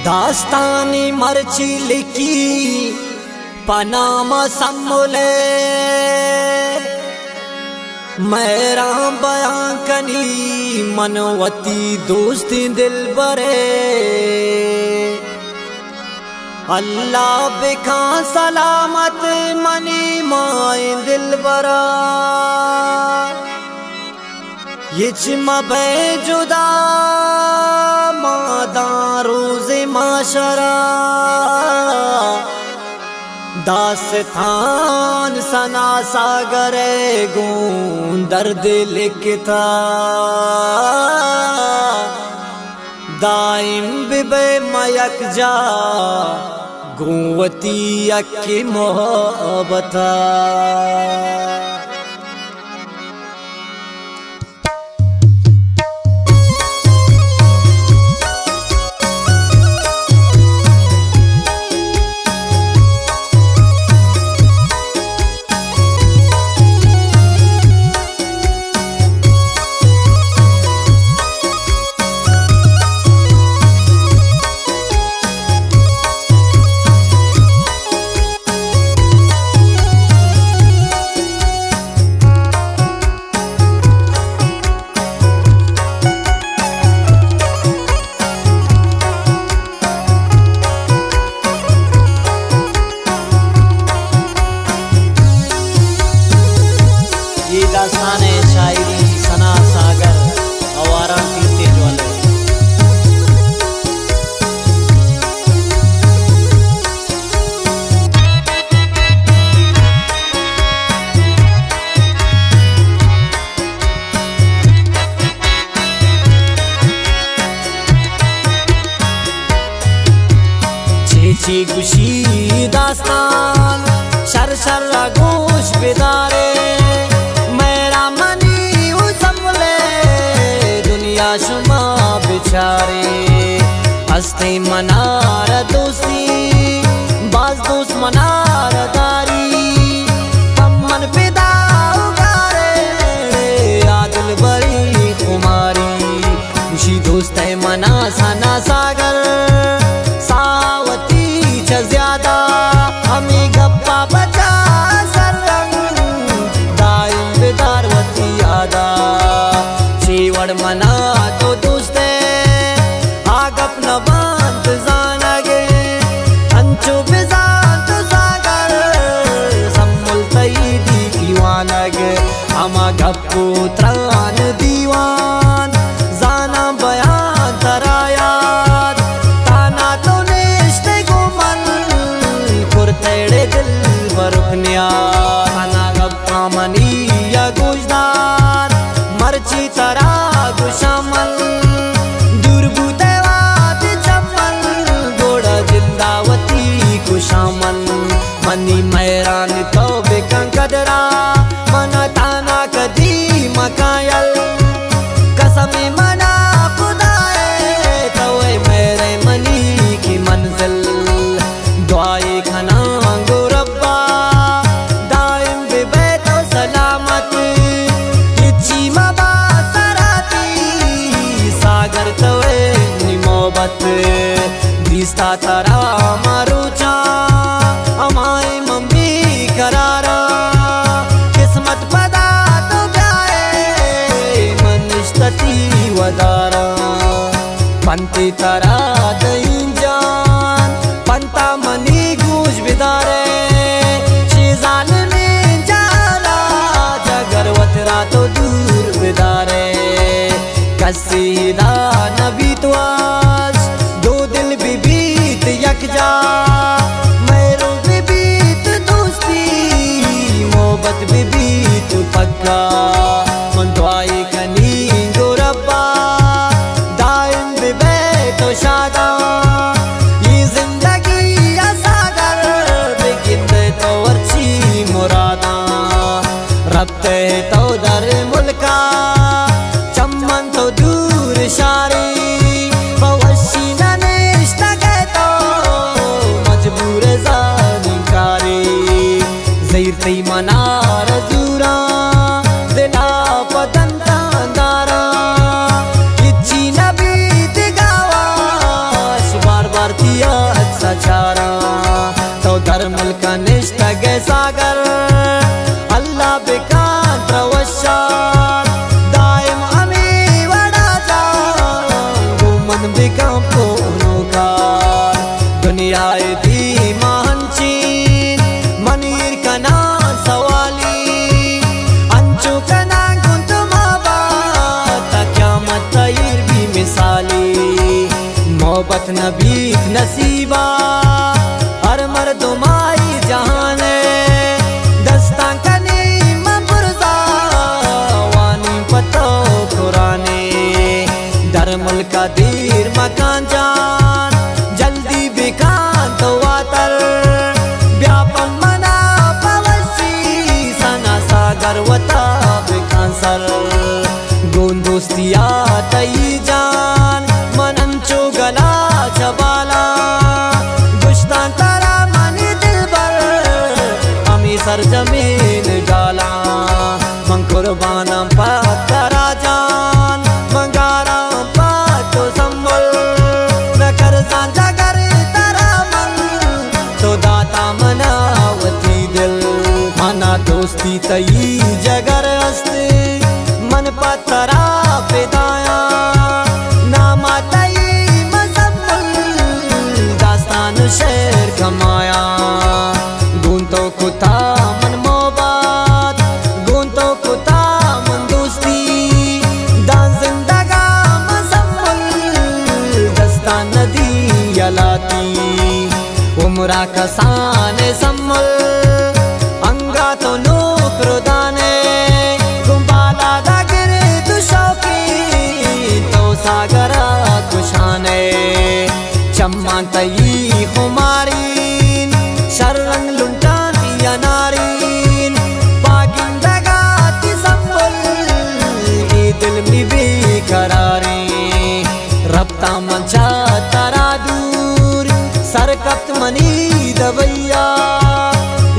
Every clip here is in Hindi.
दास्तानी मर्ची लिखी पनामा सम्मुले मेरा बयां कनी मनवती दोस्ती दिल बरे अल्लाह बिखा सलामत मनी माए दिल बरा ये बे जुदा मादा रोज़े माशरा दास्तान सना सागर गूं दर्द लिखता दाइम बिबे मयक जा गुवती अक्की मोहब्बता दास्तान शायरी सना सागर अवारा पीते ज्वाले ची गुशी दास्तान शर शर गोश बेदारे शुमा बिचारे हस्ते मनार दोस्ती बाज दोस्त मनार दारी पम्मन पिदा उगारे आदिल बरी कुमारी खुशी दोस्त है मना सना सागर सावती छ ज्यादा हमें गप्पा बचा सरंग दाई बेदारवती आदा चीवड़ मना तो दोस्ते आग अपना बांध जानगे अंचो बिजात सागर सम्मुल तई दीवानगे अमा गप्पो त्रान दीवान जाना बयान तरायात ताना तो नेश्ते गुमन कुर्तेड़े दिल बरुखनिया ताना गप्पा मनी या गुजदार मर्ची तरा शामल दुर्बुदेवाद चमल गोड़ा जिंदावती को शामल मनी मैरान तो बेकं कदरा मना ताना कदी मकायल कसमे मना खुदाए तवे मेरे मनी की मंजिल दुआए खना गो रब्बा दाइम बिबे तो सलामत इच्छी मबा सागर तवे निमोबत दिस्ता तारा मारूचा हमारी मम्मी करारा किस्मत पदा तो जाए मनिष्ठती वदारा पंती तारा दईन जान पंता मनी गूंज बिदारे शीजान में जाला जगरवतरा तो दूर बिदारे कसीदा नबी तुआज दो दिल भी बीत यकजा मेरो भी बीत दोस्ती मोहब्बत भी बीत पक्का मन दुआई कनी गो रब्बा दाइम भी बैठो शादा ये जिंदगी असागर बिगिंदे तो अच्छी मुरादा रबते तो दर मुल्का चम्मन तो दूर शारी पवशी ननिश्ता तो मजबूर जानिकारी ज़ैर तई मनार जूरा दिला पदंत वता बेखांसर गोन दोस्तिया तई जान मनंचो गला जबाला गुश्तान तारा मनी दिलबर अमी सरजमीन डाला मन कुर्बाना पातरा जान मंगारा पातो संभल न कर सांझा कर तारा मन तो दाता मनावती दिल मना दोस्ती तई जगर हस्ते मन पतरा पेदाया नामा तई मजम्मल दास्तान शेर कमाया गुन तो कुता मन मोहब्बत गुन तो कुता मन दोस्ती दान जिंदगा मजम्मल दस्तान नदी यलाती उमरा कसाने सम्मल अंगा तो नोकरो दाने गुंबाला दागिर तु शौकी तो सागरा कुशाने चम्मा तई खुमारीन शर्रंग लुंटान या नारीन पागिंदगा ती संबल ये दिल में बेकरारी रब्ता मंचा तारा दूर सरकत मनी दबैया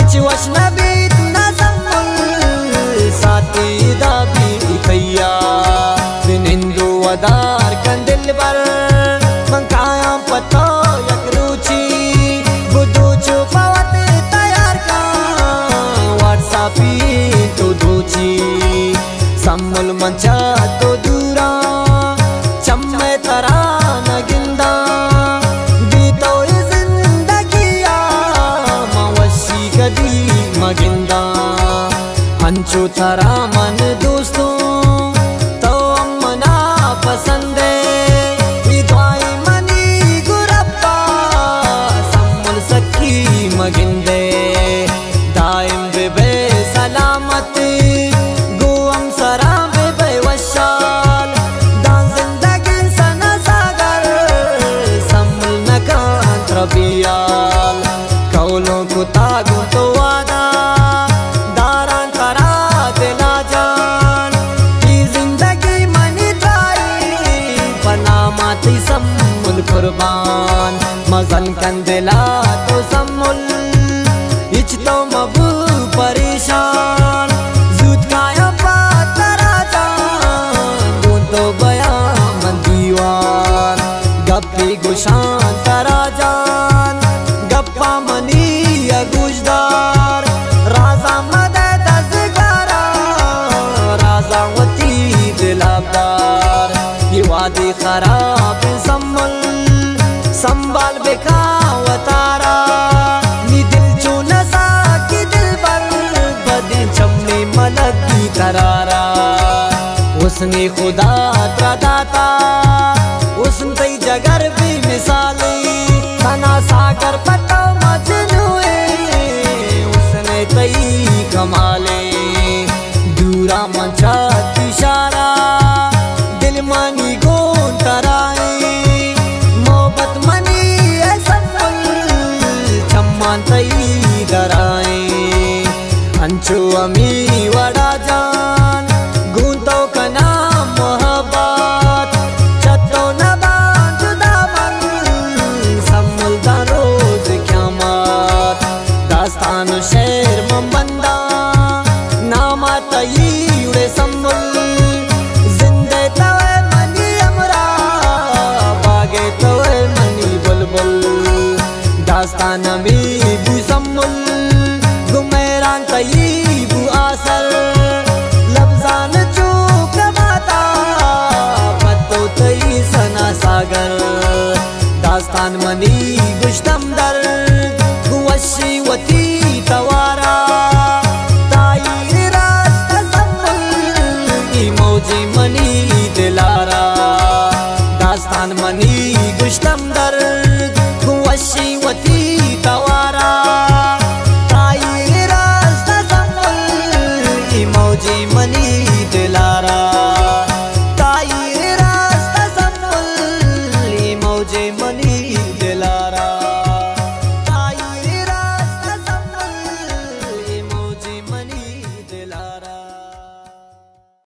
इच वशनबीत न संबल साथी दाबी कैया बिन हिंदू वदार कंदिल बर मंकाया पतो यकरूची बुद्धू छुपावत तैयार का व्हाट्सएपी तो दूची सम्मुल मंचा तो दूरा चम्मे तरा न गिंदा बीतो जिंदगिया मवशी कदी मगिंदा अंचो तरा मन दोस्तों तो अम्मना पसंद विद्वाई मनी गुरप्पा सम्मुल सखी मगिंदे दाइम बेबे सलामत गुअम सरा बेबे वशाल दान जिंदगी सना सागर सम्मुल नकान रबियाल कौलों को तागो तो वादा दारान करा दिला जान की जिंदगी मनी दाई पनामाती सम्मुल कुर्बान मजन कंदिला तो सम्मुल इच तो मबू परेशान जूत काया पातरा जान गुन तो बया मन दीवान गप्पी गुशान तरा जान गप्पा मनी अगुजदार राजा मदद अजगारा राजा वती दिलादार ये वादी खराब सम्मल संभाल बेका वतारा नी दिल चो नसा की दिल पर बदे चमने मलक की तरारा उसने खुदा त्रदाता उसने तई जगर भी मिसाली सना सागर पतो मजनुए उसने तई कमाले दूरा मंचा इशारा दिल मनी गोन तराए मोहब्बत मनी ऐसा चम्मान तई दराए अंचो अमी वड़ा जान गुंतो का नाम मोहब्बत चतो नबान जुदा मन सम्मुल दा रोज क़यामत दास्तान शेर मंबंदा नामा तई उड़े सम्मुल जिंदे तवे मनी अमरा बागे तवे मनी बुलबुल दास्तान में बु सम्मुल गुमेरान तई बु आसल लफ्जान चूक माता पत्तो तई सना सागर दास्तान मनी गुश्तम दर गुवशी वती तवारा ताई रास्ता सम्मुल मौजी मनी दिलारा दास्तान मनी गुश्तम दर गुवशी वती तवारा ताई रास्ता सम्मुल मौजी मनी दिलारा।